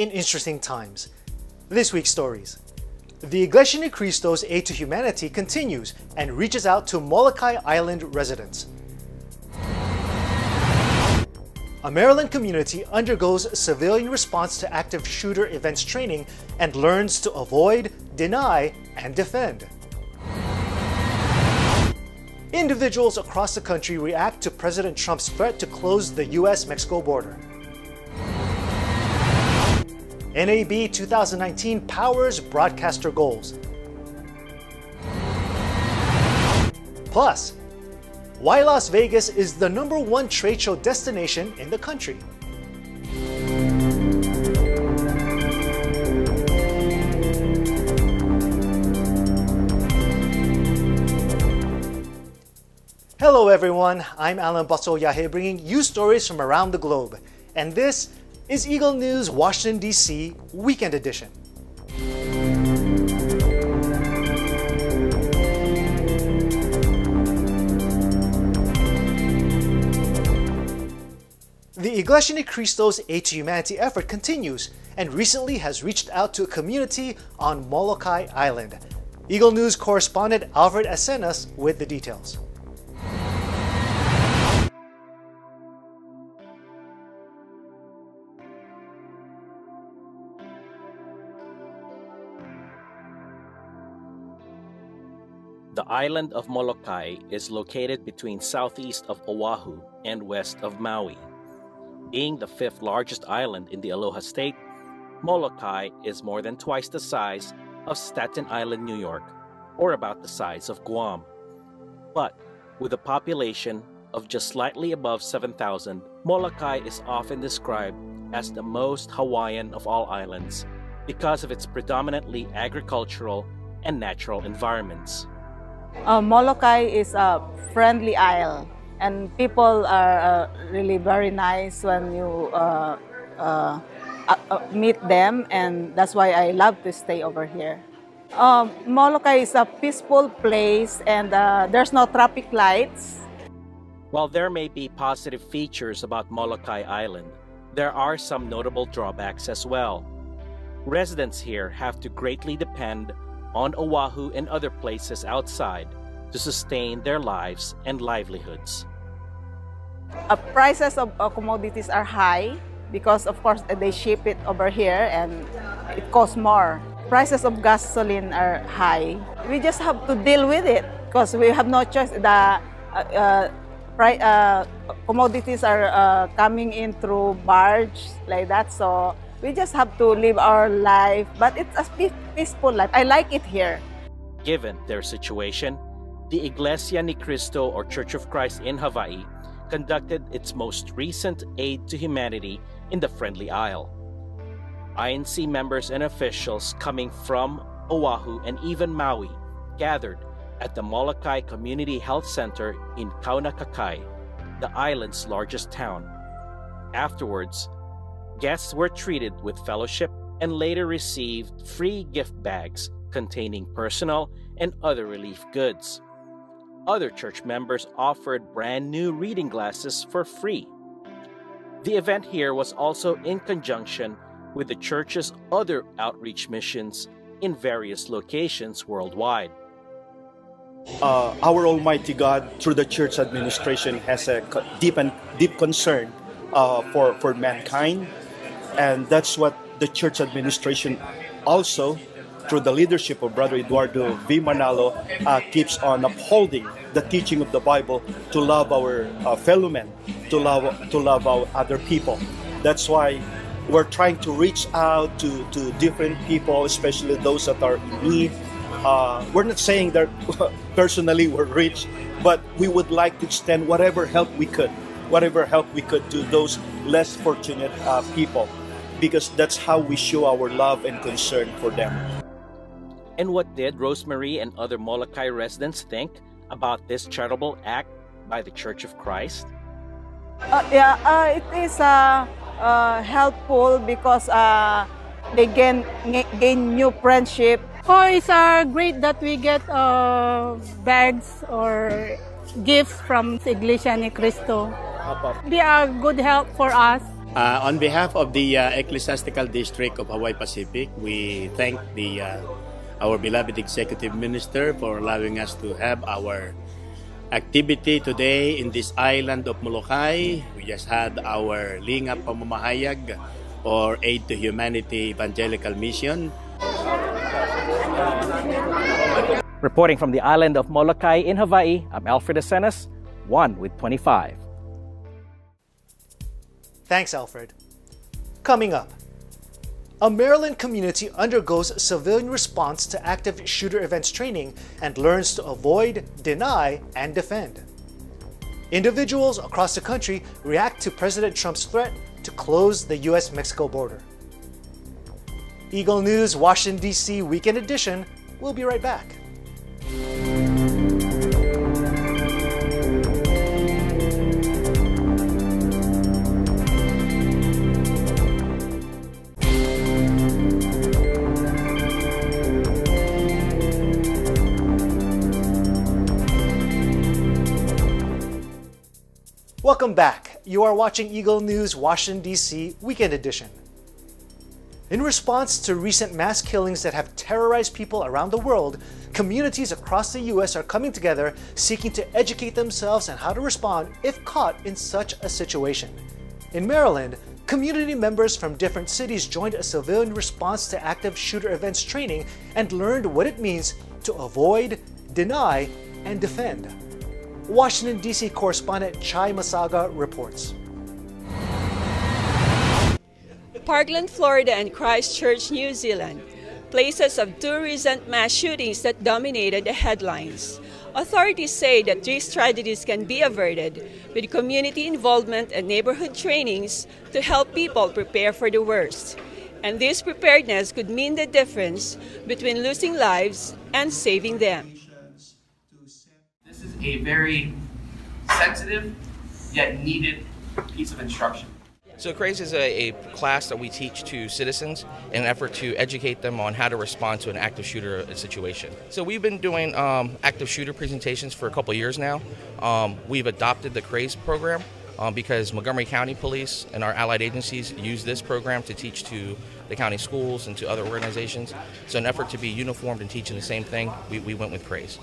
in interesting times. This week's stories. The Iglesia Ni Cristo's aid to humanity continues and reaches out to Molokai Island residents. A Maryland community undergoes civilian response to active shooter events training and learns to avoid, deny, and defend. Individuals across the country react to President Trump's threat to close the US-Mexico border. NAB 2019 powers broadcaster goals. Plus, why Las Vegas is the #1 trade show destination in the country. Hello everyone, I'm Alan Baso-Yahe bringing you stories from around the globe. And this is Eagle News Washington, D.C. Weekend Edition. The Iglesia Ni Cristo's Aid to Humanity effort continues and recently has reached out to a community on Molokai Island. Eagle News correspondent Alfred Acenas with the details. The island of Molokai is located between southeast of Oahu and west of Maui. Being the 5th largest island in the Aloha State, Molokai is more than twice the size of Staten Island, New York, or about the size of Guam. But with a population of just slightly above 7,000, Molokai is often described as the most Hawaiian of all islands because of its predominantly agricultural and natural environments. Molokai is a friendly isle, and people are really very nice when you meet them, and that's why I love to stay over here. Molokai is a peaceful place, and there's no traffic lights. While there may be positive features about Molokai Island, there are some notable drawbacks as well. Residents here have to greatly depend on Oahu and other places outside to sustain their lives and livelihoods. Prices of commodities are high because, of course, they ship it over here and it costs more. Prices of gasoline are high. We just have to deal with it because we have no choice. The commodities are coming in through barge like that, so we just have to live our life, but it's a peaceful life. I like it here. Given their situation, the Iglesia Ni Cristo or Church of Christ in Hawaii conducted its most recent aid to humanity in the Friendly Isle. INC members and officials coming from Oahu and even Maui gathered at the Molokai Community Health Center in Kaunakakai, the island's largest town. Afterwards, guests were treated with fellowship and later received free gift bags containing personal and other relief goods. Other church members offered brand new reading glasses for free. The event here was also in conjunction with the church's other outreach missions in various locations worldwide. Our Almighty God, through the church administration, has a deep concern for mankind. And that's what the church administration also, through the leadership of Brother Eduardo V. Manalo, keeps on upholding the teaching of the Bible to love our fellow men, to love our other people. That's why we're trying to reach out to different people, especially those that are in need. We're not saying that personally we're rich, but we would like to extend whatever help we could to those less fortunate people, because that's how we show our love and concern for them. And what did Rosemary and other Molokai residents think about this charitable act by the Church of Christ? It is helpful because they gain new friendship. Oh, it's great that we get bags or gifts from Iglesia Ni Cristo. They are good help for us. On behalf of the Ecclesiastical District of Hawaii Pacific, we thank our beloved Executive Minister for allowing us to have our activity today in this island of Molokai. We just had our Lingap Pamamahayag or Aid to Humanity Evangelical Mission. Reporting from the island of Molokai in Hawaii, I'm Alfred Asenas, 1 with 25. Thanks, Alfred. Coming up, a Maryland community undergoes civilian response to active shooter events training and learns to avoid, deny, and defend. Individuals across the country react to President Trump's threat to close the U.S.-Mexico border. Eagle News Washington, D.C. Weekend Edition. We'll be right back. Welcome back. You are watching Eagle News Washington, D.C. Weekend Edition. In response to recent mass killings that have terrorized people around the world, communities across the U.S. are coming together seeking to educate themselves on how to respond if caught in such a situation. In Maryland, community members from different cities joined a civilian response to active shooter events training and learned what it means to avoid, deny, and defend. Washington, D.C. correspondent Chai Masaga reports. Parkland, Florida and Christchurch, New Zealand, places of two recent mass shootings that dominated the headlines. Authorities say that these tragedies can be averted with community involvement and neighborhood trainings to help people prepare for the worst. And this preparedness could mean the difference between losing lives and saving them. This is a very sensitive yet needed piece of instruction. So CRAZE is a class that we teach to citizens in an effort to educate them on how to respond to an active shooter situation. So we've been doing active shooter presentations for a couple of years now. We've adopted the CRAZE program because Montgomery County Police and our allied agencies use this program to teach to the county schools and to other organizations. So in an effort to be uniformed and teaching the same thing, we went with CRAZE.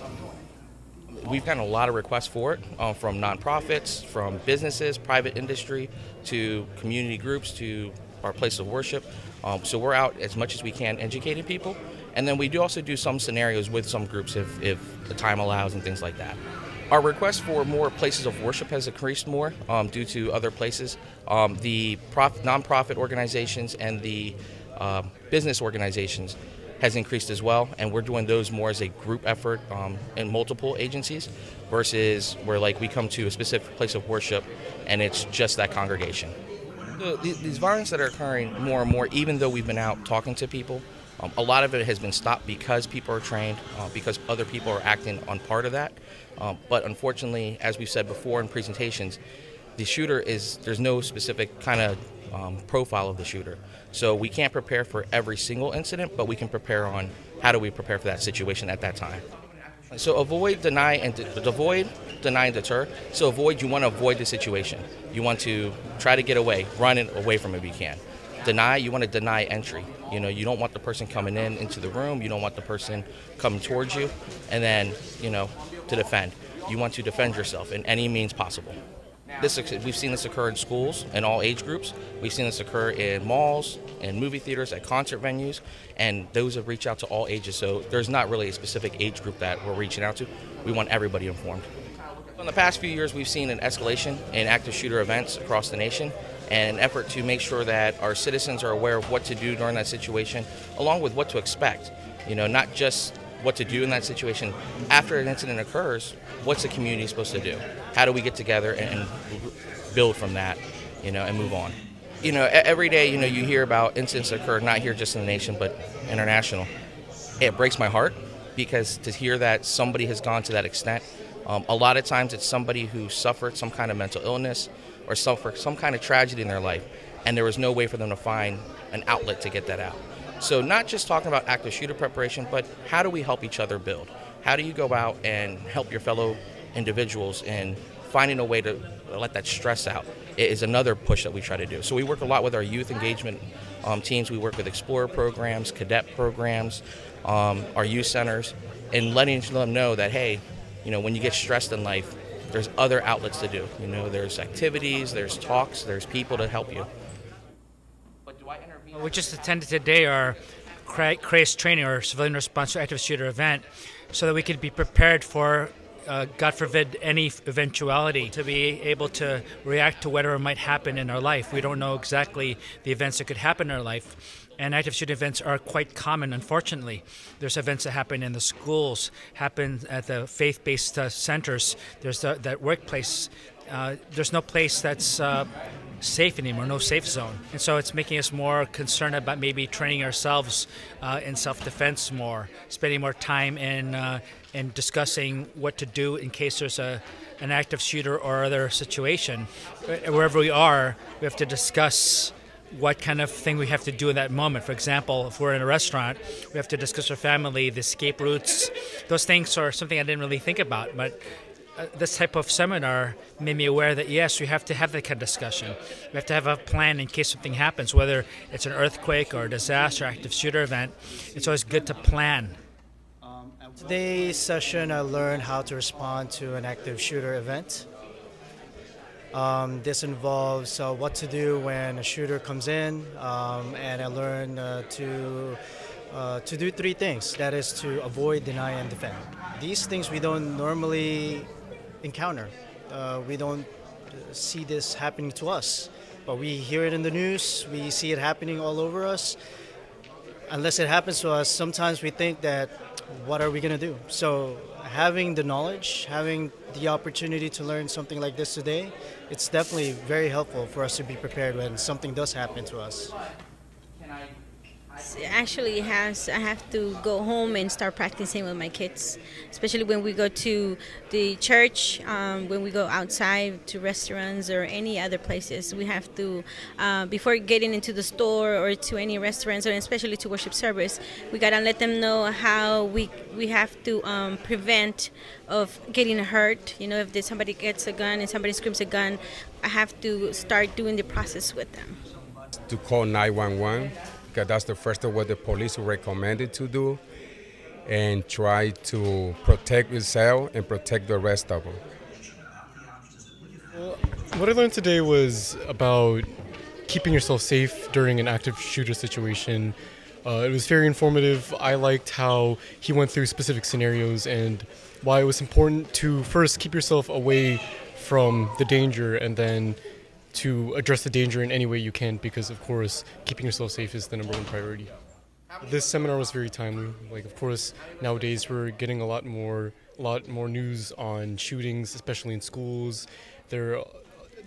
We've gotten a lot of requests for it from nonprofits, from businesses, private industry, to community groups, to our place of worship. So we're out as much as we can educating people. And then we do also do some scenarios with some groups if the time allows and things like that. Our request for more places of worship has increased more due to other places. The nonprofit organizations and the business organizations has increased as well, and we're doing those more as a group effort in multiple agencies versus where like we come to a specific place of worship and it's just that congregation. So these violence that are occurring more and more, even though we've been out talking to people, a lot of it has been stopped because people are trained, because other people are acting on part of that. But unfortunately, as we've said before in presentations, the shooter there's no specific kind of profile of the shooter. So we can't prepare for every single incident, but we can prepare on how do we prepare for that situation at that time. So avoid, deny, and deter. So avoid, you want to avoid the situation. You want to try to get away, run away from it if you can. Deny, you want to deny entry. You don't want the person coming into the room. You don't want the person coming towards you. And then, to defend. You want to defend yourself in any means possible. We've seen this occur in schools in all age groups. We've seen this occur in malls, in movie theaters, at concert venues, and those have reached out to all ages. So there's not really a specific age group that we're reaching out to. We want everybody informed. In the past few years, we've seen an escalation in active shooter events across the nation, and an effort to make sure that our citizens are aware of what to do during that situation, along with what to expect. Not just what to do in that situation. After an incident occurs, what's the community supposed to do? How do we get together and build from that, and move on? Every day, you hear about incidents that occur, not here just in the nation, but international. It breaks my heart because to hear that somebody has gone to that extent, a lot of times it's somebody who suffered some kind of mental illness or suffered some kind of tragedy in their life, and there was no way for them to find an outlet to get that out. So not just talking about active shooter preparation, but how do we help each other build? How do you go out and help your fellow individuals in finding a way to let that stress out is another push that we try to do. So we work a lot with our youth engagement teams. We work with Explorer programs, cadet programs, our youth centers, and letting them know that, hey, when you get stressed in life, there's other outlets to do. There's activities, there's talks, there's people to help you. We just attended today our CRACE training, or Civilian Response to Active Shooter event, so that we could be prepared for, God forbid, any eventuality, to be able to react to whatever might happen in our life. We don't know exactly the events that could happen in our life. And active shooter events are quite common, unfortunately. There's events that happen in the schools, happen at the faith-based centers. There's that workplace. There's no place that's safe anymore, no safe zone. And so it's making us more concerned about maybe training ourselves in self-defense more, spending more time in discussing what to do in case there's an active shooter or other situation. Wherever we are, we have to discuss what kind of thing we have to do in that moment. For example, if we're in a restaurant, we have to discuss with our family the escape routes. Those things are something I didn't really think about, but this type of seminar made me aware that yes, we have to have that kind of discussion. We have to have a plan in case something happens, whether it's an earthquake or a disaster, active shooter event. It's always good to plan. Today's session, I learned how to respond to an active shooter event. This involves what to do when a shooter comes in, and I learned to do three things. That is to avoid, deny, and defend. These things we don't normally encounter. We don't see this happening to us, but we hear it in the news. We see it happening all over us. Unless it happens to us, sometimes we think that, what are we going to do? So having the knowledge, having the opportunity to learn something like this today, it's definitely very helpful for us to be prepared when something does happen to us. Actually, I have to go home and start practicing with my kids, especially when we go to the church, when we go outside to restaurants or any other places. We have to, before getting into the store or to any restaurants, or especially to worship service, we gotta let them know how we have to prevent of getting hurt. If somebody gets a gun and somebody screams a gun, I have to start doing the process with them. To call 911. Because that's the first of what the police recommended to do, and try to protect yourself and protect the rest of them. Well, what I learned today was about keeping yourself safe during an active shooter situation. It was very informative. I liked how he went through specific scenarios and why it was important to first keep yourself away from the danger and then to address the danger in any way you can, because of course keeping yourself safe is the #1 priority. This seminar was very timely. Of course nowadays we're getting a lot more news on shootings, especially in schools. There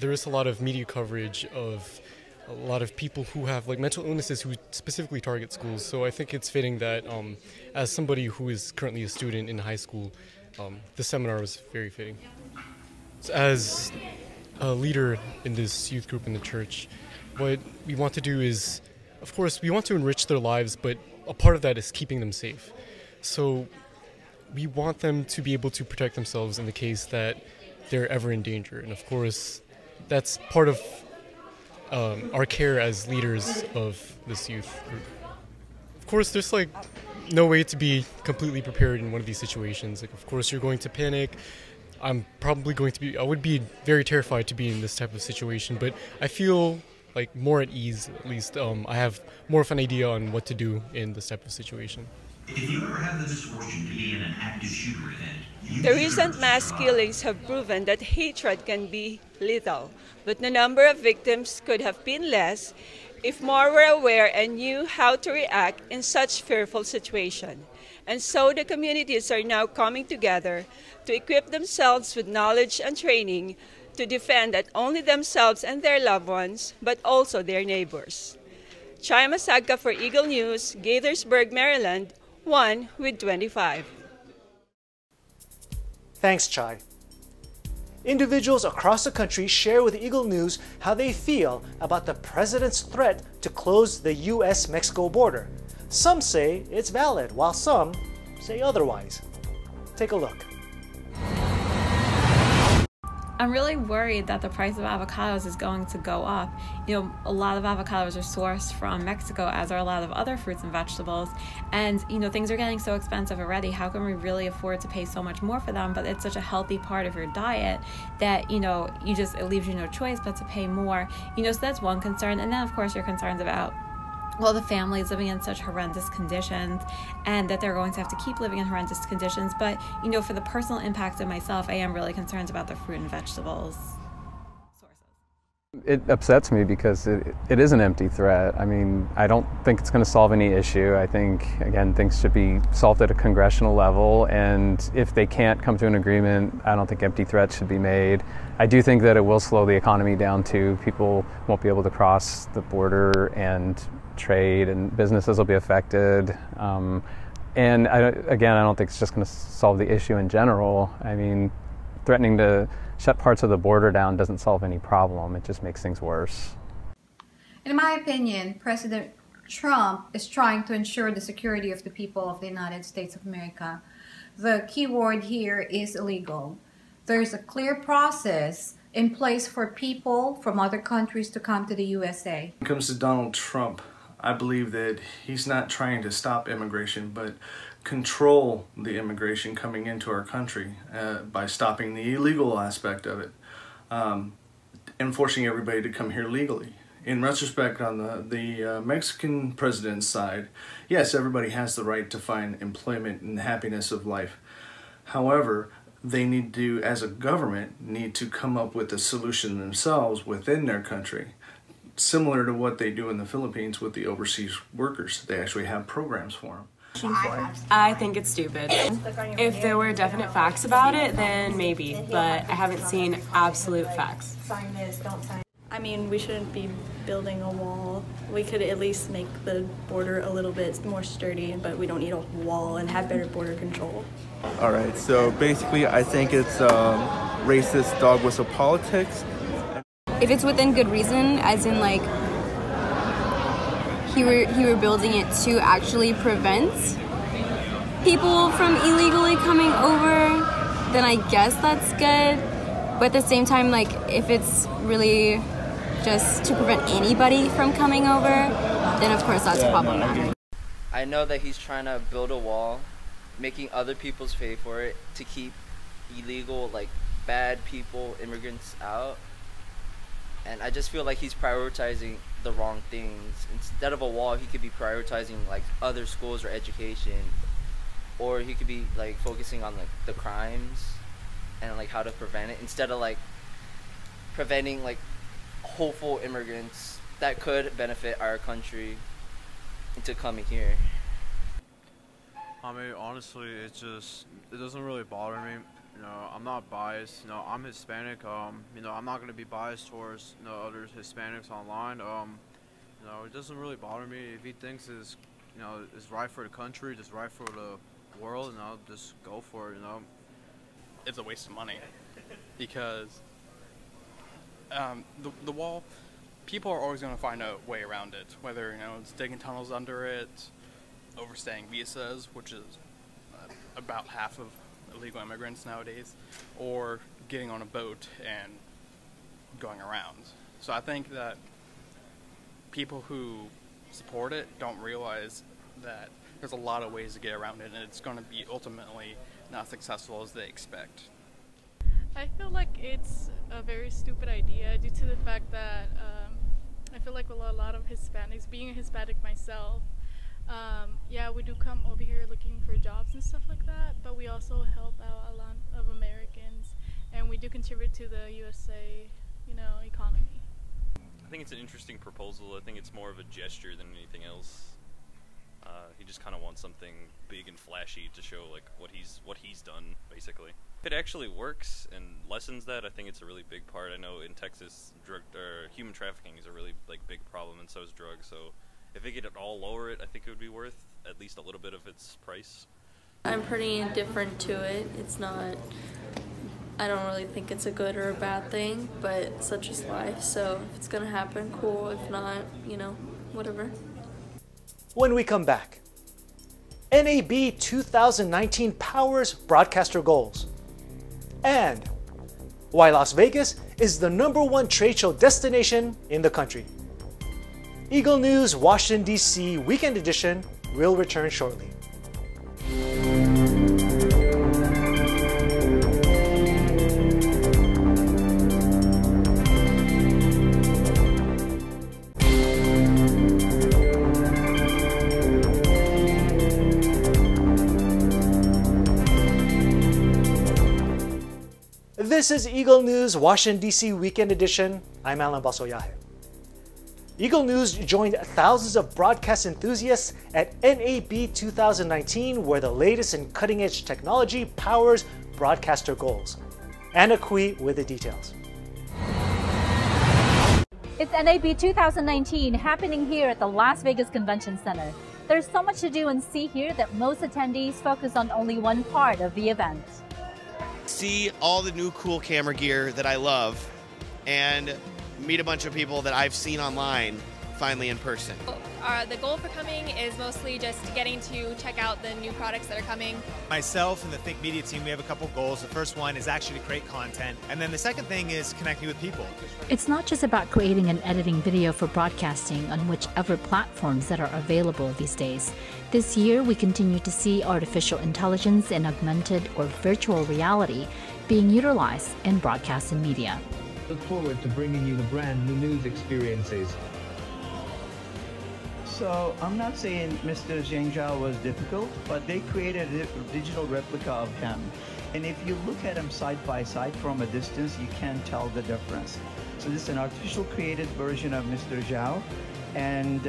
is a lot of media coverage of a lot of people who have mental illnesses who specifically target schools. So I think it's fitting that as somebody who is currently a student in high school, this seminar was very fitting. As a leader in this youth group in the church, what we want to do is, of course, we want to enrich their lives, but a part of that is keeping them safe. So we want them to be able to protect themselves in the case that they're ever in danger. And of course, that's part of our care as leaders of this youth group. Of course, there's no way to be completely prepared in one of these situations. Of course, you're going to panic. I would be very terrified to be in this type of situation, but I feel more at ease, at least. I have more of an idea on what to do in this type of situation. If you ever have the misfortune to be in an active shooter event, the recent mass killings have proven that hatred can be lethal, but the number of victims could have been less if more were aware and knew how to react in such fearful situations. And so the communities are now coming together to equip themselves with knowledge and training to defend not only themselves and their loved ones, but also their neighbors. Chai Masaga for Eagle News, Gaithersburg, Maryland, 1/25. Thanks, Chai. Individuals across the country share with Eagle News how they feel about the president's threat to close the U.S.-Mexico border. Some say it's valid, while some say otherwise. Take a look. I'm really worried that the price of avocados is going to go up. You know, a lot of avocados are sourced from Mexico, as are a lot of other fruits and vegetables. And, you know, things are getting so expensive already. How can we really afford to pay so much more for them? But it's such a healthy part of your diet that, you know, it leaves you no choice but to pay more. You know, so that's one concern. And then, of course, you're concerned about, well, the families living in such horrendous conditions and that they're going to have to keep living in horrendous conditions. But, you know, for the personal impact of myself, I am really concerned about the fruit and vegetables sources. It upsets me because it is an empty threat. I mean, I don't think it's going to solve any issue. I think, again, things should be solved at a congressional level, and if they can't come to an agreement, I don't think empty threats should be made. I do think that it will slow the economy down too. People won't be able to cross the border and trade, and businesses will be affected. And I don't think it's just going to solve the issue in general. I mean, threatening to shut parts of the border down doesn't solve any problem. It just makes things worse. In my opinion, President Trump is trying to ensure the security of the people of the United States of America. The key word here is illegal. There's a clear process in place for people from other countries to come to the USA. When it comes to Donald Trump, I believe that he's not trying to stop immigration, but control the immigration coming into our country by stopping the illegal aspect of it and forcing everybody to come here legally. In retrospect, on the Mexican president's side, yes, everybody has the right to find employment and happiness of life. However, they need to, as a government, need to come up with a solution themselves within their country. Similar to what they do in the Philippines with the overseas workers. They actually have programs for them. I think it's stupid. If there were definite facts about it, then maybe, but I haven't seen absolute facts. I mean, we shouldn't be building a wall. We could at least make the border a little bit more sturdy, but we don't need a wall and have better border control. All right, so basically I think it's racist dog whistle politics. If it's within good reason, as in like he were building it to actually prevent people from illegally coming over, then I guess that's good. But at the same time, like if it's really just to prevent anybody from coming over, then of course that's problematic. I know that he's trying to build a wall, making other people's pay for it to keep illegal, like bad people, immigrants out. And I just feel like he's prioritizing the wrong things. Instead of a wall, he could be prioritizing like other schools or education, or he could be like focusing on like the crimes and like how to prevent it, instead of like preventing like hopeful immigrants that could benefit our country into coming here. I mean, honestly, it doesn't really bother me. You know, I'm not biased. You know, I'm Hispanic. You know, I'm not going to be biased towards, you know, other Hispanics online. You know, it doesn't really bother me. If he thinks is right for the country, just right for the world, you know, just go for it, you know. It's a waste of money because the wall, people are always going to find a way around it, whether, you know, it's digging tunnels under it, overstaying visas, which is about half of illegal immigrants nowadays, or getting on a boat and going around. So I think that people who support it don't realize that there's a lot of ways to get around it, and it's going to be ultimately not successful as they expect. I feel like it's a very stupid idea due to the fact that I feel like with a lot of Hispanics, being a Hispanic myself, yeah, we do come over here looking for jobs and stuff like that, but we also help out a lot of Americans, and we do contribute to the USA, you know, economy. I think it's an interesting proposal. I think it's more of a gesture than anything else. He just kind of wants something big and flashy to show like what he's done, basically. If it actually works and lessens that, I think it's a really big part. I know in Texas, human trafficking is a really big problem, and so is drugs. So if they could all lower it, I think it would be worth at least a little bit of its price. I'm pretty indifferent to it. It's not, I don't really think it's a good or a bad thing, but such is life. So if it's gonna happen, cool. If not, you know, whatever. When we come back, NAB 2019 powers broadcaster goals. And why Las Vegas is the #1 trade show destination in the country. Eagle News Washington, D.C. Weekend Edition will return shortly. This is Eagle News Washington, D.C. Weekend Edition. I'm Alan Basoyahe. Eagle News joined thousands of broadcast enthusiasts at NAB 2019, where the latest in cutting-edge technology powers broadcaster goals. Anna Kui with the details. It's NAB 2019 happening here at the Las Vegas Convention Center. There's so much to do and see here that most attendees focus on only one part of the event. See all the new cool camera gear that I love and meet a bunch of people that I've seen online finally in person. The goal for coming is mostly just getting to check out the new products that are coming. Myself and the Think Media team, we have a couple goals. The first one is actually to create content, and then the second thing is connecting with people. It's not just about creating and editing video for broadcasting on whichever platforms that are available these days. This year, we continue to see artificial intelligence and augmented or virtual reality being utilized in broadcast and media. Look forward to bringing you the brand new news experiences. So I'm not saying Mr. Zheng Zhao was difficult, but they created a digital replica of him. And if you look at him side by side from a distance, you can't tell the difference. So this is an artificial created version of Mr. Zhao. And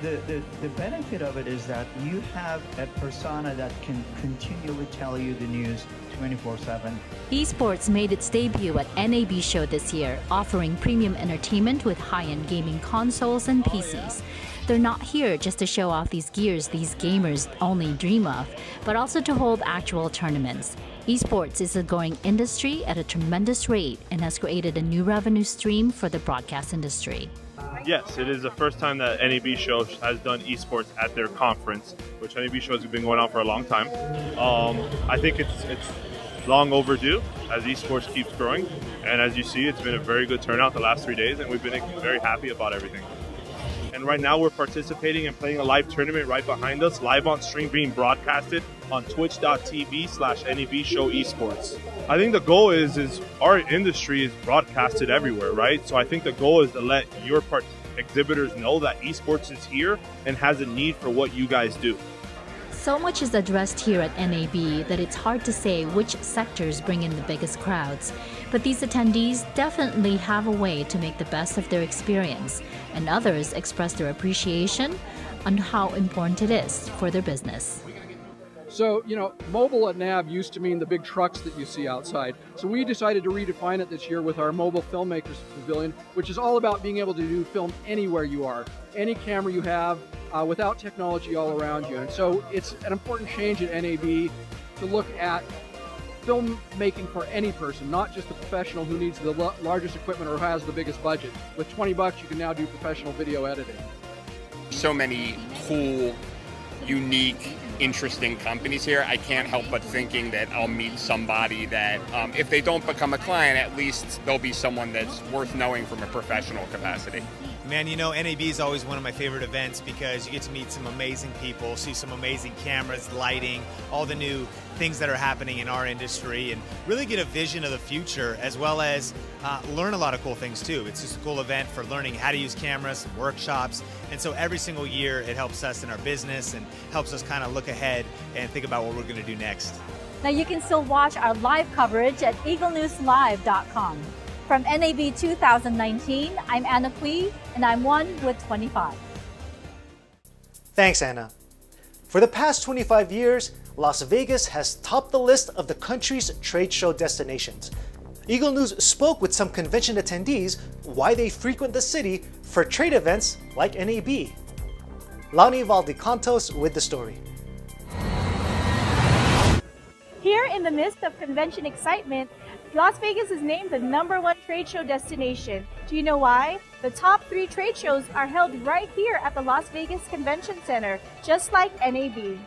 the benefit of it is that you have a persona that can continually tell you the news 24/7. Esports made its debut at NAB show this year, offering premium entertainment with high-end gaming consoles and PCs. They're not here just to show off these gears these gamers only dream of, but also to hold actual tournaments. Esports is a growing industry at a tremendous rate and has created a new revenue stream for the broadcast industry. Yes, it is the first time that NAB show has done esports at their conference, which NAB shows have been going on for a long time. I think it's long overdue as esports keeps growing, and as you see, it's been a very good turnout the last 3 days, and we've been very happy about everything. And right now we're participating and playing a live tournament right behind us, live on stream, being broadcasted on twitch.tv/NAB Show Esports. I think the goal is our industry is broadcasted everywhere, right? So I think the goal is to let your exhibitors know that esports is here and has a need for what you guys do. So much is addressed here at NAB that it's hard to say which sectors bring in the biggest crowds. But these attendees definitely have a way to make the best of their experience, and others express their appreciation on how important it is for their business. So, mobile at NAB used to mean the big trucks that you see outside. So we decided to redefine it this year with our Mobile Filmmakers Pavilion, which is all about being able to do film anywhere you are, any camera you have, without technology all around you. And so it's an important change at NAB to look at filmmaking for any person, not just the professional who needs the largest equipment or has the biggest budget. With $20, you can now do professional video editing. So many cool, unique, interesting companies here. I can't help but thinking that I'll meet somebody that, if they don't become a client, at least they'll be someone that's worth knowing from a professional capacity. Man, NAB is always one of my favorite events because you get to meet some amazing people, see some amazing cameras, lighting, all the new things that are happening in our industry, and really get a vision of the future, as well as learn a lot of cool things too. It's just a cool event for learning how to use cameras, some workshops, and so every single year it helps us in our business and helps us kind of look ahead and think about what we're going to do next. Now you can still watch our live coverage at Eaglenewslive.com. From NAB 2019, I'm Anna Kui, and I'm one with 25. Thanks, Anna. For the past 25 years, Las Vegas has topped the list of the country's trade show destinations. Eagle News spoke with some convention attendees why they frequent the city for trade events like NAB. Lani Valdecantos with the story. Here in the midst of convention excitement, Las Vegas is named the #1 trade show destination. Do you know why? The top 3 trade shows are held right here at the Las Vegas Convention Center, just like NAB.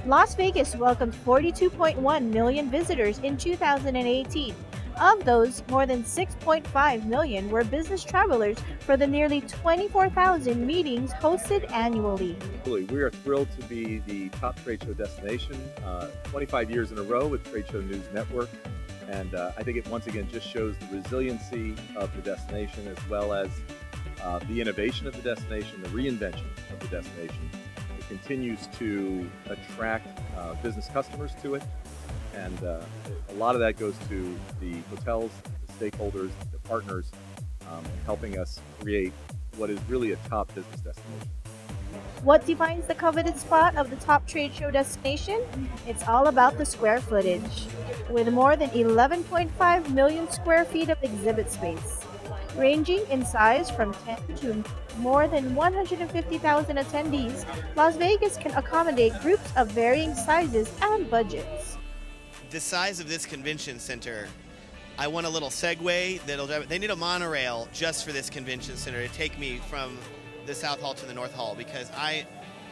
Las Vegas welcomed 42.1 million visitors in 2018. Of those, more than 6.5 million were business travelers for the nearly 24,000 meetings hosted annually. We are thrilled to be the top trade show destination, 25 years in a row with Trade Show News Network. And I think it once again just shows the resiliency of the destination, as well as the innovation of the destination, the reinvention of the destination. It continues to attract business customers to it. And a lot of that goes to the hotels, the stakeholders, the partners, helping us create what is really a top business destination. What defines the coveted spot of the top trade show destination? It's all about the square footage. With more than 11.5 million square feet of exhibit space, ranging in size from 10 to more than 150,000 attendees, Las Vegas can accommodate groups of varying sizes and budgets. The size of this convention center, I want a little Segway that'll drive. They need a monorail just for this convention center to take me from the South Hall to the North Hall, because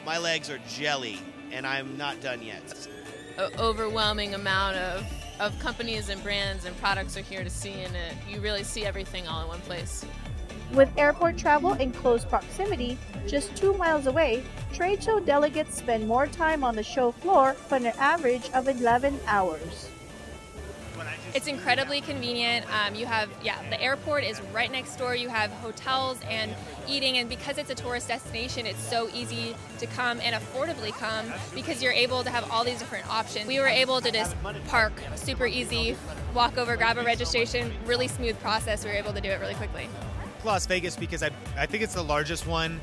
my legs are jelly and I'm not done yet. An overwhelming amount of companies and brands and products are here to see, and you really see everything all in one place. With airport travel in close proximity, just 2 miles away, trade show delegates spend more time on the show floor for an average of 11 hours. It's incredibly convenient. The airport is right next door. You have hotels and eating, and because it's a tourist destination, it's so easy to come and affordably come because you're able to have all these different options. We were able to just park super easy, walk over, grab a registration, really smooth process. We were able to do it really quickly. Las Vegas because I think it's the largest one.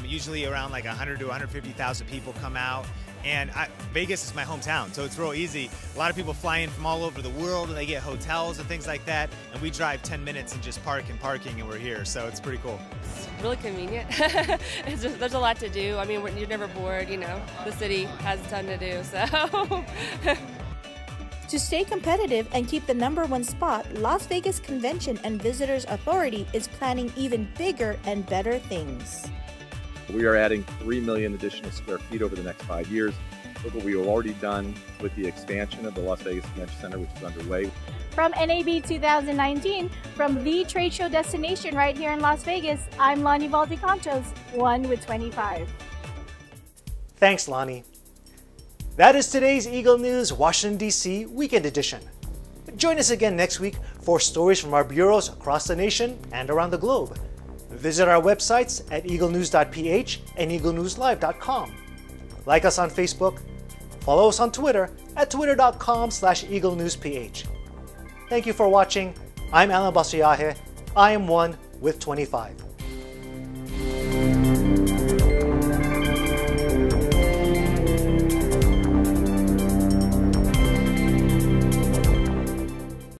Usually around like 100 to 150,000 people come out. And Vegas is my hometown, so it's real easy. A lot of people fly in from all over the world, and they get hotels and things like that. And we drive 10 minutes and just park in parking, and we're here. So it's pretty cool. It's really convenient. There's a lot to do. I mean, you're never bored, you know. The city has a ton to do, so. To stay competitive and keep the #1 spot, Las Vegas Convention and Visitors Authority is planning even bigger and better things. We are adding 3 million additional square feet over the next 5 years. Look what we have already done with the expansion of the Las Vegas Convention Center, which is underway. From NAB 2019, from the trade show destination right here in Las Vegas, I'm Lonnie Valdecantos, 1 with 25. Thanks, Lonnie. That is today's Eagle News Washington, D.C. Weekend Edition. Join us again next week for stories from our bureaus across the nation and around the globe. Visit our websites at Eaglenews.PH and EagleNewsLive.com. Like us on Facebook. Follow us on Twitter at Twitter.com/EagleNewsPH. Thank you for watching. I'm Alan Basiaje. I am 1 with 25.